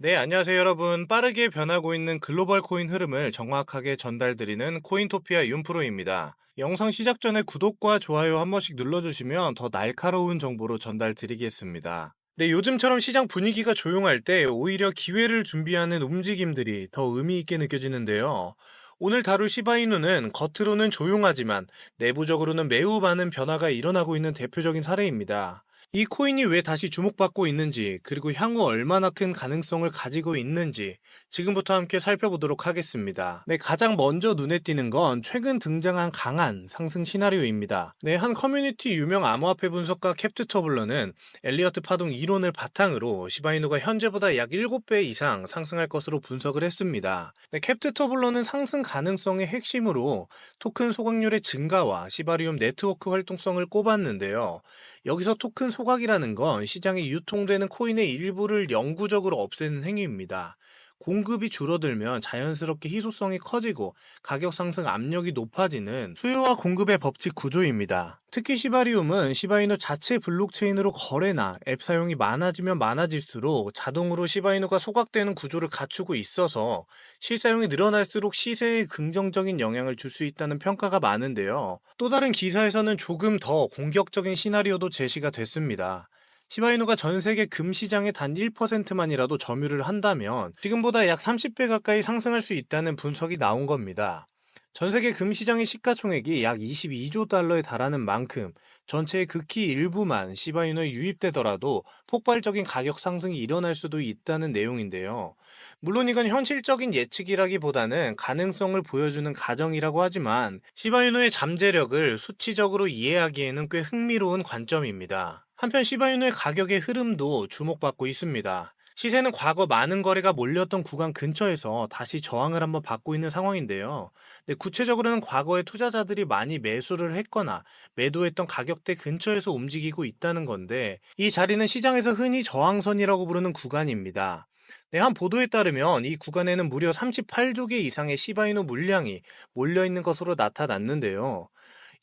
네, 안녕하세요, 여러분. 빠르게 변하고 있는 글로벌 코인 흐름을 정확하게 전달드리는 코인토피아 윤프로입니다. 영상 시작 전에 구독과 좋아요 한 번씩 눌러주시면 더 날카로운 정보로 전달드리겠습니다. 네, 요즘처럼 시장 분위기가 조용할 때 오히려 기회를 준비하는 움직임들이 더 의미 있게 느껴지는데요. 오늘 다룰 시바이누는 겉으로는 조용하지만 내부적으로는 매우 많은 변화가 일어나고 있는 대표적인 사례입니다. 이 코인이 왜 다시 주목받고 있는지, 그리고 향후 얼마나 큰 가능성을 가지고 있는지 지금부터 함께 살펴보도록 하겠습니다. 네, 가장 먼저 눈에 띄는 건 최근 등장한 강한 상승 시나리오입니다. 네, 한 커뮤니티 유명 암호화폐 분석가 캡트 터블러는 엘리어트 파동 이론을 바탕으로 시바이누가 현재보다 약 7배 이상 상승할 것으로 분석을 했습니다. 네, 캡트 터블러는 상승 가능성의 핵심으로 토큰 소각률의 증가와 시바리움 네트워크 활동성을 꼽았는데요. 여기서 토큰 소각이라는 건 시장에 유통되는 코인의 일부를 영구적으로 없애는 행위입니다. 공급이 줄어들면 자연스럽게 희소성이 커지고 가격 상승 압력이 높아지는 수요와 공급의 법칙 구조입니다. 특히 시바리움은 시바이누 자체 블록체인으로 거래나 앱 사용이 많아지면 많아질수록 자동으로 시바이누가 소각되는 구조를 갖추고 있어서 실사용이 늘어날수록 시세에 긍정적인 영향을 줄 수 있다는 평가가 많은데요. 또 다른 기사에서는 조금 더 공격적인 시나리오도 제시가 됐습니다. 시바이누가 전 세계 금 시장의 단 1%만이라도 점유를 한다면 지금보다 약 30배 가까이 상승할 수 있다는 분석이 나온 겁니다. 전 세계 금 시장의 시가총액이 약 22조 달러에 달하는 만큼 전체의 극히 일부만 시바이누에 유입되더라도 폭발적인 가격 상승이 일어날 수도 있다는 내용인데요. 물론 이건 현실적인 예측이라기보다는 가능성을 보여주는 가정이라고 하지만 시바이누의 잠재력을 수치적으로 이해하기에는 꽤 흥미로운 관점입니다. 한편 시바이누의 가격의 흐름도 주목받고 있습니다. 시세는 과거 많은 거래가 몰렸던 구간 근처에서 다시 저항을 한번 받고 있는 상황인데요. 네, 구체적으로는 과거에 투자자들이 많이 매수를 했거나 매도했던 가격대 근처에서 움직이고 있다는 건데, 이 자리는 시장에서 흔히 저항선이라고 부르는 구간입니다. 네, 한 보도에 따르면 이 구간에는 무려 38조 개 이상의 시바이누 물량이 몰려있는 것으로 나타났는데요.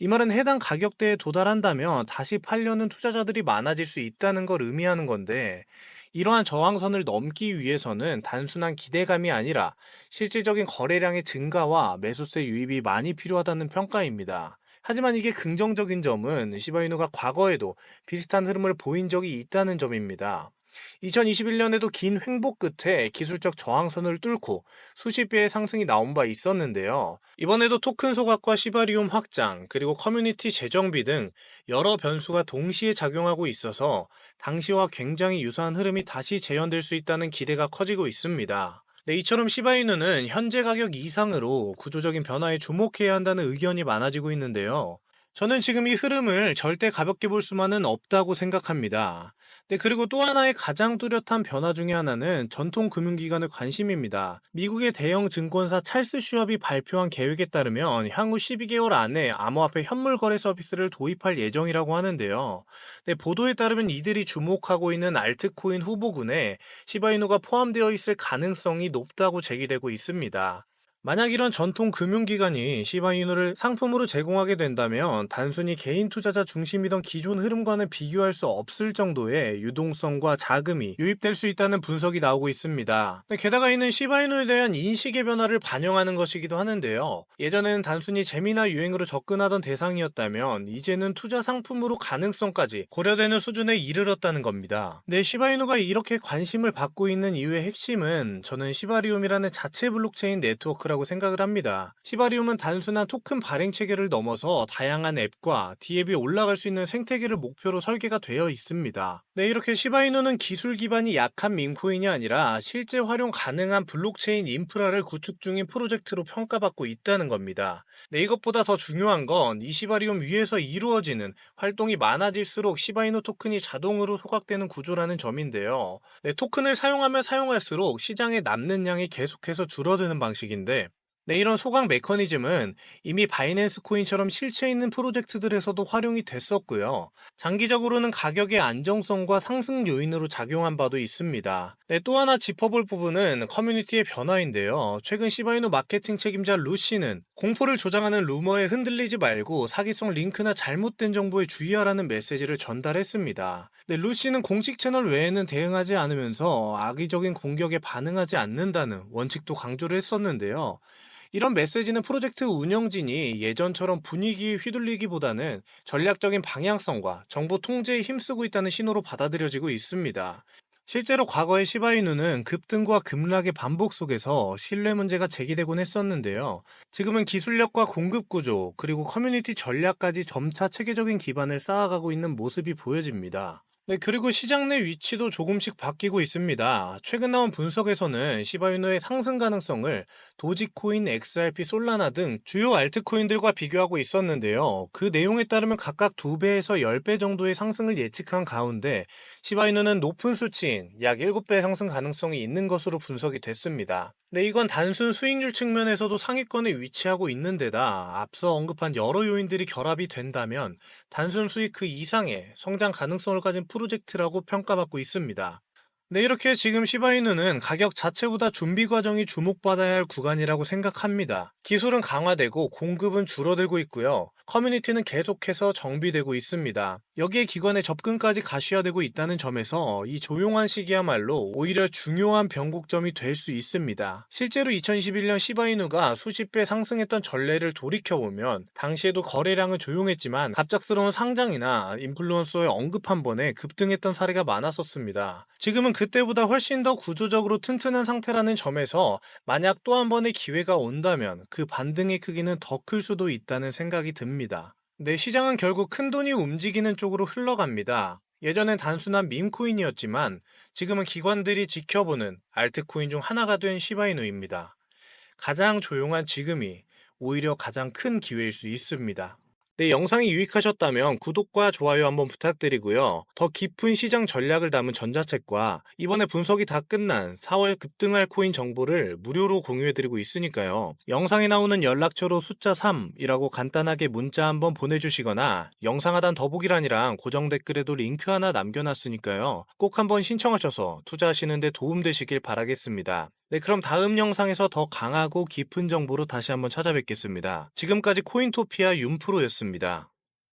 이 말은 해당 가격대에 도달한다면 다시 팔려는 투자자들이 많아질 수 있다는 걸 의미하는 건데, 이러한 저항선을 넘기 위해서는 단순한 기대감이 아니라 실질적인 거래량의 증가와 매수세 유입이 많이 필요하다는 평가입니다. 하지만 이게 긍정적인 점은 시바이누가 과거에도 비슷한 흐름을 보인 적이 있다는 점입니다. 2021년에도 긴 횡보 끝에 기술적 저항선을 뚫고 수십 배의 상승이 나온 바 있었는데요. 이번에도 토큰 소각과 시바리움 확장, 그리고 커뮤니티 재정비 등 여러 변수가 동시에 작용하고 있어서 당시와 굉장히 유사한 흐름이 다시 재현될 수 있다는 기대가 커지고 있습니다. 네, 이처럼 시바이누는 현재 가격 이상으로 구조적인 변화에 주목해야 한다는 의견이 많아지고 있는데요. 저는 지금 이 흐름을 절대 가볍게 볼 수만은 없다고 생각합니다. 네, 그리고 또 하나의 가장 뚜렷한 변화 중에 하나는 전통 금융기관의 관심입니다. 미국의 대형 증권사 찰스 슈왑이 발표한 계획에 따르면 향후 12개월 안에 암호화폐 현물 거래 서비스를 도입할 예정이라고 하는데요. 네, 보도에 따르면 이들이 주목하고 있는 알트코인 후보군에 시바이누가 포함되어 있을 가능성이 높다고 제기되고 있습니다. 만약 이런 전통 금융기관이 시바이누를 상품으로 제공하게 된다면 단순히 개인 투자자 중심이던 기존 흐름과는 비교할 수 없을 정도의 유동성과 자금이 유입될 수 있다는 분석이 나오고 있습니다. 게다가 이는 시바이누에 대한 인식의 변화를 반영하는 것이기도 하는데요. 예전에는 단순히 재미나 유행으로 접근하던 대상이었다면 이제는 투자 상품으로 가능성까지 고려되는 수준에 이르렀다는 겁니다. 네, 시바이누가 이렇게 관심을 받고 있는 이유의 핵심은 저는 시바리움이라는 자체 블록체인 네트워크라고 생각을 합니다. 시바리움은 단순한 토큰 발행 체계를 넘어서 다양한 앱과 디앱이 올라갈 수 있는 생태계를 목표로 설계가 되어 있습니다. 네, 이렇게 시바이누는 기술 기반이 약한 밈코인이 아니라 실제 활용 가능한 블록체인 인프라를 구축 중인 프로젝트로 평가받고 있다는 겁니다. 네, 이것보다 더 중요한 건 이 시바리움 위에서 이루어지는 활동이 많아질수록 시바이누 토큰이 자동으로 소각되는 구조라는 점인데요. 네, 토큰을 사용하면 사용할수록 시장에 남는 양이 계속해서 줄어드는 방식인데, 네, 이런 소각 메커니즘은 이미 바이낸스 코인처럼 실체 있는 프로젝트들에서도 활용이 됐었고요. 장기적으로는 가격의 안정성과 상승 요인으로 작용한 바도 있습니다. 네, 또 하나 짚어볼 부분은 커뮤니티의 변화인데요. 최근 시바이누 마케팅 책임자 루시는 공포를 조장하는 루머에 흔들리지 말고 사기성 링크나 잘못된 정보에 주의하라는 메시지를 전달했습니다. 네, 루시는 공식 채널 외에는 대응하지 않으면서 악의적인 공격에 반응하지 않는다는 원칙도 강조를 했었는데요. 이런 메시지는 프로젝트 운영진이 예전처럼 분위기에 휘둘리기보다는 전략적인 방향성과 정보 통제에 힘쓰고 있다는 신호로 받아들여지고 있습니다. 실제로 과거의 시바이누는 급등과 급락의 반복 속에서 신뢰 문제가 제기되곤 했었는데요. 지금은 기술력과 공급 구조, 그리고 커뮤니티 전략까지 점차 체계적인 기반을 쌓아가고 있는 모습이 보여집니다. 네, 그리고 시장 내 위치도 조금씩 바뀌고 있습니다. 최근 나온 분석에서는 시바이누의 상승 가능성을 도지코인, XRP, 솔라나 등 주요 알트코인들과 비교하고 있었는데요. 그 내용에 따르면 각각 2배에서 10배 정도의 상승을 예측한 가운데 시바이누는 높은 수치인 약 7배 상승 가능성이 있는 것으로 분석이 됐습니다. 네, 이건 단순 수익률 측면에서도 상위권에 위치하고 있는 데다 앞서 언급한 여러 요인들이 결합이 된다면 단순 수익 그 이상의 성장 가능성을 가진 프로젝트라고 평가받고 있습니다. 네, 이렇게 지금 시바이누는 가격 자체보다 준비 과정이 주목받아야 할 구간이라고 생각합니다. 기술은 강화되고 공급은 줄어들고 있고요. 커뮤니티는 계속해서 정비되고 있습니다. 여기에 기관의 접근까지 가시화되고 있다는 점에서 이 조용한 시기야말로 오히려 중요한 변곡점이 될 수 있습니다. 실제로 2021년 시바이누가 수십 배 상승했던 전례를 돌이켜보면 당시에도 거래량은 조용했지만 갑작스러운 상장이나 인플루언서의 언급 한 번에 급등했던 사례가 많았었습니다. 지금은 그때보다 훨씬 더 구조적으로 튼튼한 상태라는 점에서 만약 또 한 번의 기회가 온다면 그 반등의 크기는 더 클 수도 있다는 생각이 듭니다. 네, 시장은 결국 큰돈이 움직이는 쪽으로 흘러갑니다. 예전엔 단순한 밈코인이었지만 지금은 기관들이 지켜보는 알트코인 중 하나가 된 시바이누입니다. 가장 조용한 지금이 오히려 가장 큰 기회일 수 있습니다. 네, 영상이 유익하셨다면 구독과 좋아요 한번 부탁드리고요. 더 깊은 시장 전략을 담은 전자책과 이번에 분석이 다 끝난 4월 급등할 코인 정보를 무료로 공유해드리고 있으니까요. 영상에 나오는 연락처로 숫자 3이라고 간단하게 문자 한번 보내주시거나 영상 하단 더보기란이랑 고정 댓글에도 링크 하나 남겨놨으니까요. 꼭 한번 신청하셔서 투자하시는 데 도움되시길 바라겠습니다. 네, 그럼 다음 영상에서 더 강하고 깊은 정보로 다시 한번 찾아뵙겠습니다. 지금까지 코인토피아 윤프로였습니다.